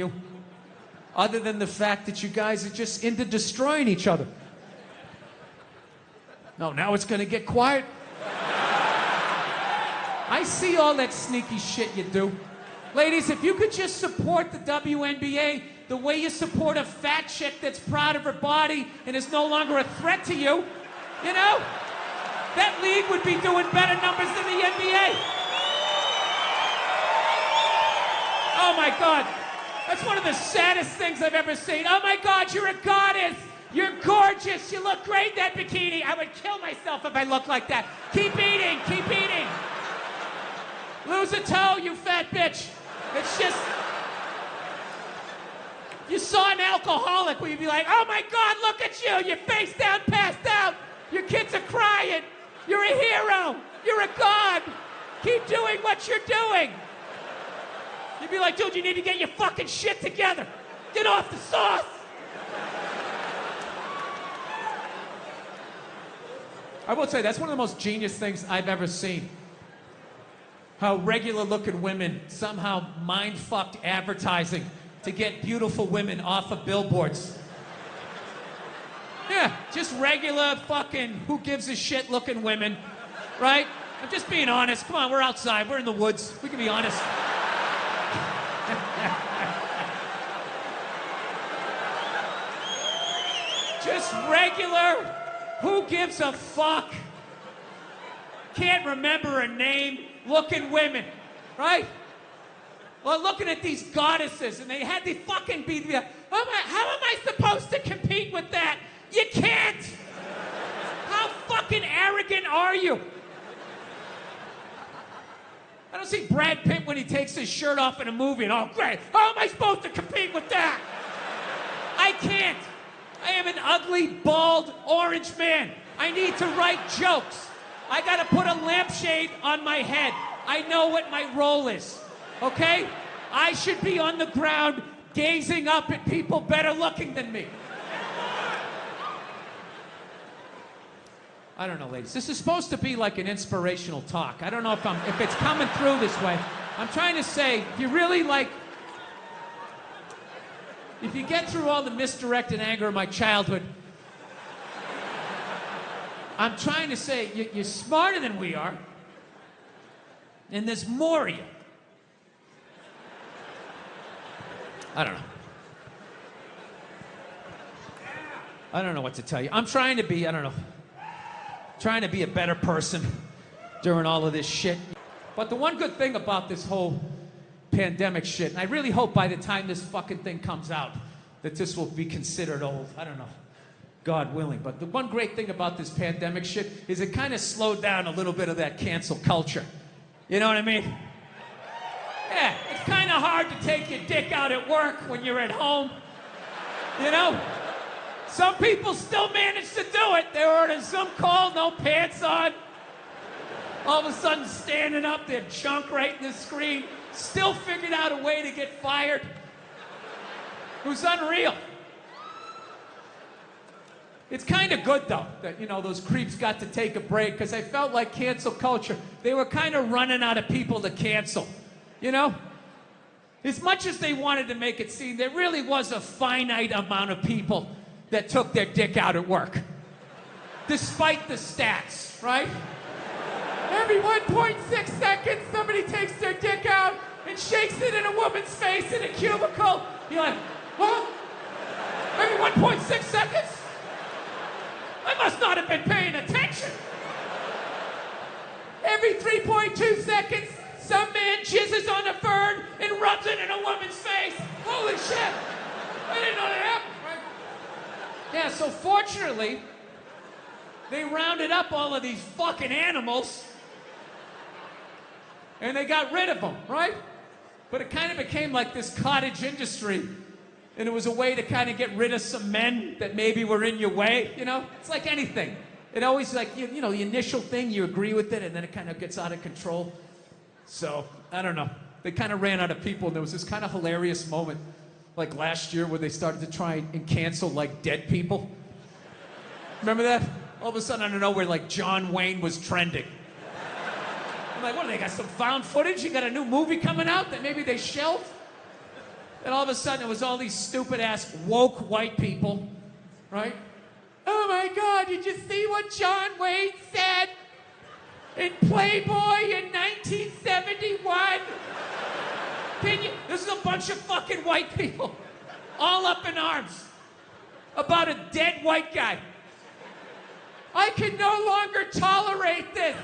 you, other than the fact that you guys are just into destroying each other. No, now it's gonna get quiet. I see all that sneaky shit you do. Ladies, if you could just support the WNBA the way you support a fat chick that's proud of her body and is no longer a threat to you, you know? That league would be doing better numbers than the NBA. Oh my God. That's one of the saddest things I've ever seen. Oh my God, you're a goddess. You're gorgeous. You look great in that bikini. I would kill myself if I looked like that. Keep eating, keep eating. Lose a toe, you fat bitch. It's just, you saw an alcoholic where you'd be like, oh my God, look at you. You're face down, passed out. Your kids are crying. You're a hero. You're a god. Keep doing what you're doing. You'd be like, dude, you need to get your fucking shit together. Get off the sauce. I will say, that's one of the most genius things I've ever seen. How regular-looking women somehow mind-fucked advertising to get beautiful women off of billboards. Yeah, just regular fucking who gives a shit looking women, right? I'm just being honest. Come on, we're outside. We're in the woods. We can be honest. Just regular, who gives a fuck? Can't remember her name, looking women, right? Well, looking at these goddesses, and they had to fucking be, how am I supposed to compete with that? You can't! How fucking arrogant are you? I don't see Brad Pitt when he takes his shirt off in a movie and, oh, great, how am I supposed to compete with that? I can't. I am an ugly, bald, orange man. I need to write jokes. I gotta put a lampshade on my head. I know what my role is, okay? I should be on the ground gazing up at people better looking than me. I don't know, ladies. This is supposed to be like an inspirational talk. I don't know if it's coming through this way. I'm trying to say, if you really if you get through all the misdirected anger of my childhood, I'm trying to say, you're smarter than we are, and there's more of you. I don't know. I don't know what to tell you. I'm trying to be, trying to be a better person during all of this shit. But the one good thing about this whole pandemic shit, and I really hope by the time this fucking thing comes out that this will be considered old. I don't know. God willing. But the one great thing about this pandemic shit is it kind of slowed down a little bit of that cancel culture. You know what I mean? Yeah, it's kind of hard to take your dick out at work when you're at home. You know? Some people still manage to do it. They were in some call, no pants on. All of a sudden standing up, their junk right in the screen. Still figured out a way to get fired. It was unreal. It's kind of good, though, that, those creeps got to take a break, because I felt like cancel culture, they were kind of running out of people to cancel, you know? As much as they wanted to make it seem, there really was a finite amount of people that took their dick out at work. Despite the stats, right? Every 1.6 seconds, somebody takes their dick out and shakes it in a woman's face in a cubicle. You're like, what? Every 1.6 seconds? I must not have been paying attention. Every 3.2 seconds, some man jizzes on a fern and rubs it in a woman's face. Holy shit! I didn't know that happened. Right? Yeah, so fortunately, they rounded up all of these fucking animals and they got rid of them, right? But it kind of became like this cottage industry. And it was a way to kind of get rid of some men that maybe were in your way, It's like anything. It always the initial thing, you agree with it, and then it kind of gets out of control. So, I don't know. They kind of ran out of people, and there was this kind of hilarious moment, like last year, where they started to try and cancel, dead people. Remember that? All of a sudden, out of nowhere, John Wayne was trending. I'm like, what, they got some found footage? You got a new movie coming out that maybe they shelved? And all of a sudden, it was all these stupid-ass woke white people, right? Oh my God, did you see what John Wayne said in Playboy in 1971? This is a bunch of fucking white people, all up in arms, about a dead white guy. I can no longer tolerate this.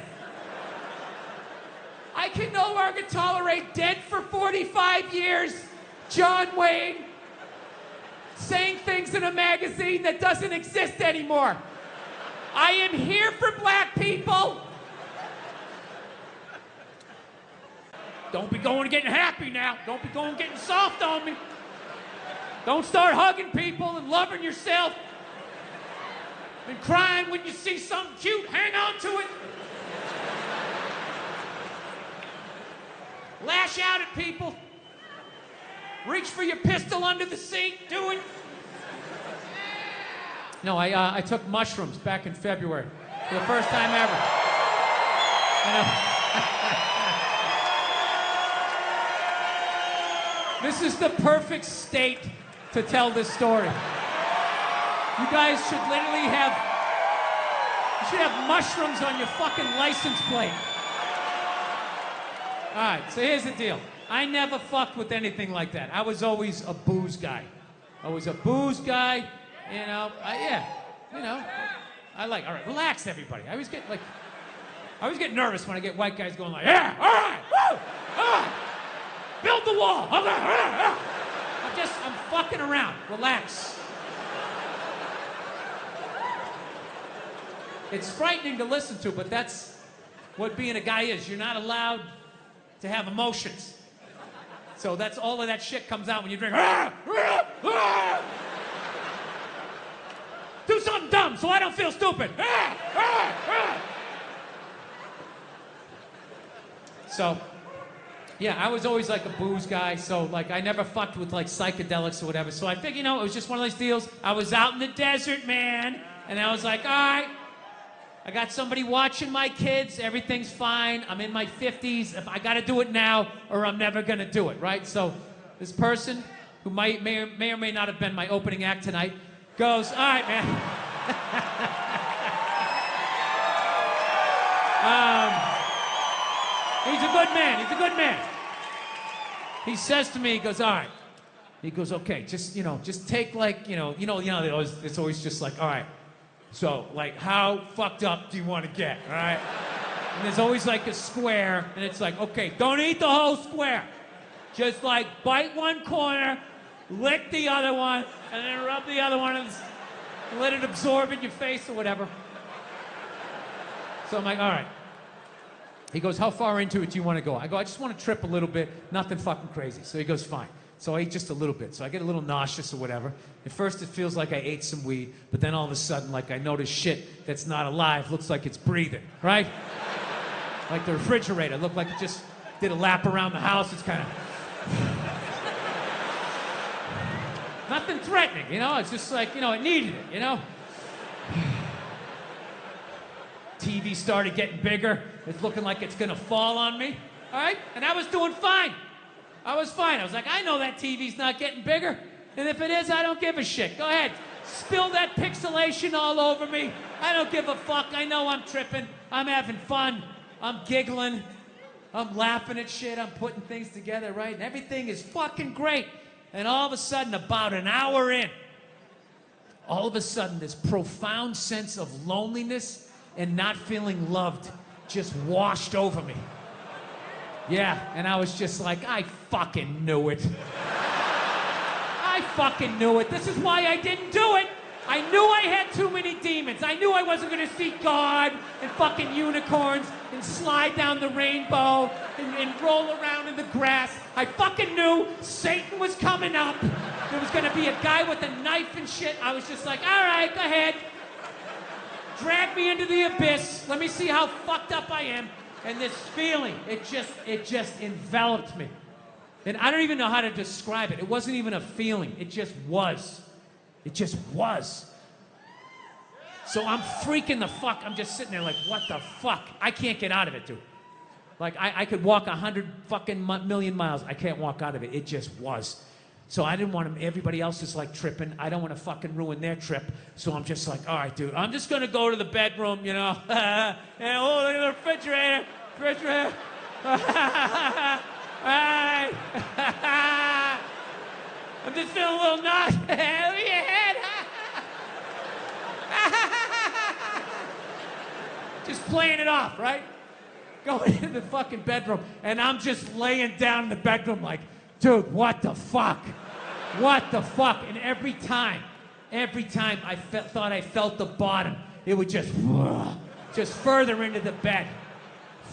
I can no longer tolerate dead for 45 years, John Wayne, saying things in a magazine that doesn't exist anymore. I am here for black people. Don't be going and getting happy now. Don't be going and getting soft on me. Don't start hugging people and loving yourself and crying when you see something cute. Hang on to it. Lash out at people. Reach for your pistol under the seat. Do it. No, I took mushrooms back in February for the first time ever. You know. This is the perfect state to tell this story. You guys should literally have mushrooms on your fucking license plate. All right, so here's the deal. I never fucked with anything like that. I was always a booze guy. I was a booze guy, you know. All right, relax, everybody. I always get nervous when I get white guys going like, yeah, all right, woo, all right, build the wall. Okay, I'm fucking around. Relax. It's frightening to listen to, but that's what being a guy is. You're not allowed to have emotions. So that's all of that shit comes out when you drink. Do something dumb so I don't feel stupid. So, yeah, I was always like a booze guy. So, like, I never fucked with like psychedelics or whatever. So I figured, you know, it was just one of those deals. I was out in the desert, man, and I was like, all right. I got somebody watching my kids. Everything's fine. I'm in my 50s. If I got to do it now, or I'm never going to do it, right? So this person, who may or may not have been my opening act tonight, goes, all right, man. He's a good man. He's a good man. He says to me, he goes, all right. He goes, okay, just take like, it's always just like, all right. So, like, how fucked up do you want to get, all right? And there's always, like, a square, and it's like, okay, don't eat the whole square. Just, like, bite one corner, lick the other one, and then rub the other one, and let it absorb in your face or whatever. So I'm like, all right. He goes, how far into it do you want to go? I go, I just want to trip a little bit, nothing fucking crazy. So he goes, fine. So I ate just a little bit. So I get a little nauseous or whatever. At first it feels like I ate some weed, but then all of a sudden, like, I notice shit that's not alive looks like it's breathing, right? Like the refrigerator looked like it just did a lap around the house. It's kind of... Nothing threatening, you know? It's just like, it needed it, you know? TV started getting bigger. It's looking like it's gonna fall on me, all right? And I was doing fine. I was fine. I was like, I know that TV's not getting bigger. And if it is, I don't give a shit. Go ahead. Spill that pixelation all over me. I don't give a fuck. I know I'm tripping. I'm having fun. I'm giggling. I'm laughing at shit. I'm putting things together, right? And everything is fucking great. And all of a sudden, about an hour in, all of a sudden, this profound sense of loneliness and not feeling loved just washed over me. Yeah, and I was just like, I fucking knew it. I fucking knew it. This is why I didn't do it. I knew I had too many demons. I knew I wasn't gonna see God and fucking unicorns and slide down the rainbow and roll around in the grass. I fucking knew Satan was coming up. There was gonna be a guy with a knife and shit. I was just like, all right, go ahead. Drag me into the abyss. Let me see how fucked up I am. And this feeling, it just enveloped me. And I don't even know how to describe it. It wasn't even a feeling. It just was. It just was. So I'm freaking the fuck. I'm just sitting there like, what the fuck? I can't get out of it, dude. Like, I could walk 100 fucking million miles. I can't walk out of it. It just was. So I didn't want everybody else is like tripping. I don't want to fucking ruin their trip. So I'm just like, all right, dude, I'm just going to go to the bedroom, you know. And oh, look at the refrigerator. All right. I'm just feeling a little nauseous. Look at your head. Just playing it off, right? Going into the fucking bedroom, and I'm just laying down in the bedroom like, dude, what the fuck? What the fuck? And every time I thought I felt the bottom, it would just further into the bed,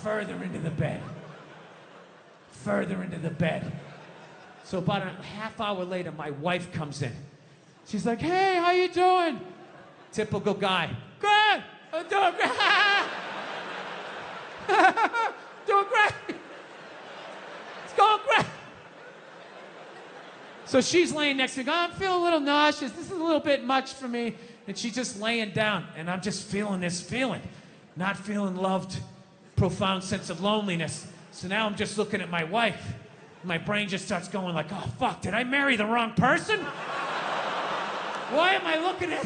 further into the bed, further into the bed. So about a half hour later, my wife comes in. She's like, hey, how you doing? Typical guy. Good, I'm doing great. Doing great. It's going great. So she's laying next to me. I'm feeling a little nauseous. This is a little bit much for me. And she's just laying down. And I'm just feeling this feeling. Not feeling loved. Profound sense of loneliness. So now I'm just looking at my wife. My brain just starts going like, oh, fuck, did I marry the wrong person? Why am I looking at...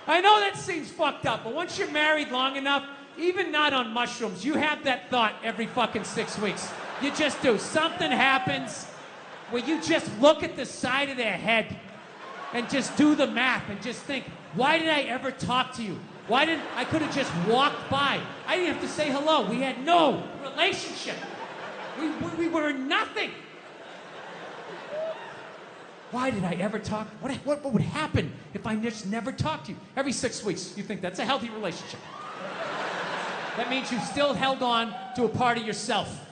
I know that seems fucked up, but once you're married long enough, even not on mushrooms, you have that thought every fucking 6 weeks. You just do. Something happens where you just look at the side of their head and just do the math and just think, why did I ever talk to you? I could have just walked by. I didn't have to say hello. We had no relationship. We were nothing. Why did I ever talk? What would happen if I just never talked to you? Every 6 weeks, you think that's a healthy relationship. That means you still held on to a part of yourself.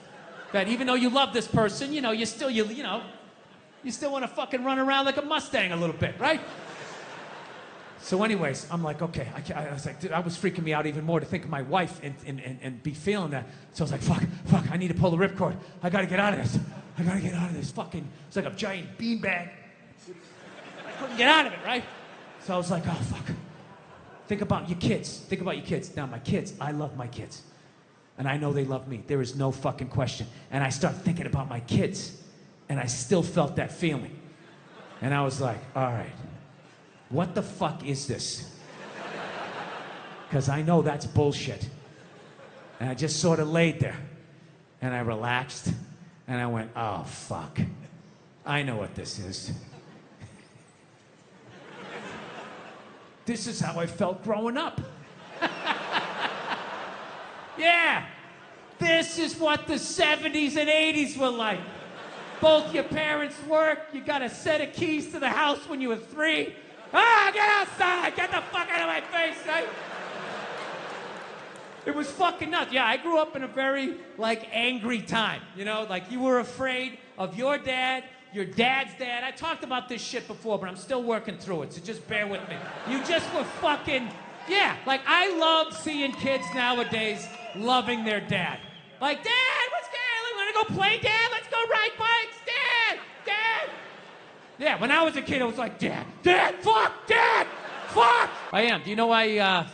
That even though you love this person, you know, you still want to fucking run around like a Mustang a little bit, right? So anyways, I'm like, okay, I was like, dude, I was freaking me out even more to think of my wife and be feeling that. So I was like, fuck, I need to pull the ripcord. I gotta get out of this. I gotta get out of this fucking, it's like a giant beanbag. I couldn't get out of it, right? So I was like, oh, fuck. Think about your kids. Think about your kids. Now, my kids, I love my kids. And I know they love me. There is no fucking question. And I start thinking about my kids. And I still felt that feeling. And I was like, all right, what the fuck is this? Because I know that's bullshit. And I just sort of laid there. And I relaxed. And I went, oh, fuck. I know what this is. This is how I felt growing up. Yeah. This is what the 70s and 80s were like. Both your parents work. You got a set of keys to the house when you were 3. Ah, get outside. Get the fuck out of my face, right? It was fucking nuts. Yeah, I grew up in a very, like, angry time. You know, like, you were afraid of your dad's dad. I talked about this shit before, but I'm still working through it, so just bear with me. You just were fucking, yeah. Like, I love seeing kids nowadays loving their dad. Like, Dad, what's good? Want to go play, Dad? Let's go ride bikes, Dad. Yeah, when I was a kid, I was like, Dad, fuck. I am. Do you know I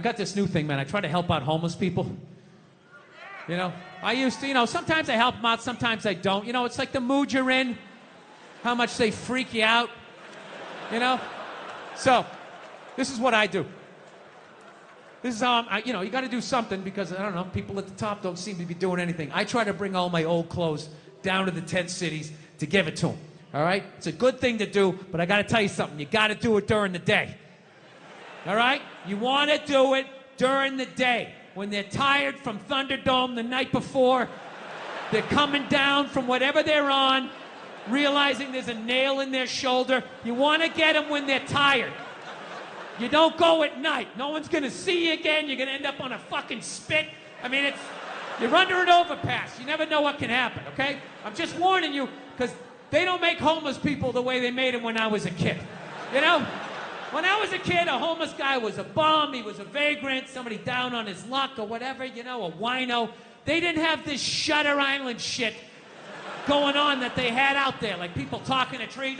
got this new thing, man. I try to help out homeless people. You know, I used to, sometimes I help them out, sometimes I don't. You know, it's like the mood you're in, how much they freak you out, you know? So, this is what I do. This is how you got to do something because, I don't know, people at the top don't seem to be doing anything. I try to bring all my old clothes down to the tent cities to give it to them, all right? It's a good thing to do, but I got to tell you something. You got to do it during the day, all right? You want to do it during the day. When they're tired from Thunderdome the night before, they're coming down from whatever they're on, realizing there's a nail in their shoulder. You want to get them when they're tired. You don't go at night. No one's going to see you again. You're going to end up on a fucking spit. I mean, you're under an overpass. You never know what can happen, okay? I'm just warning you, because they don't make homeless people the way they made them when I was a kid. You know? When I was a kid, a homeless guy was a bum, he was a vagrant, somebody down on his luck or whatever, a wino. They didn't have this Shutter Island shit going on that they had out there, like people talking to trees.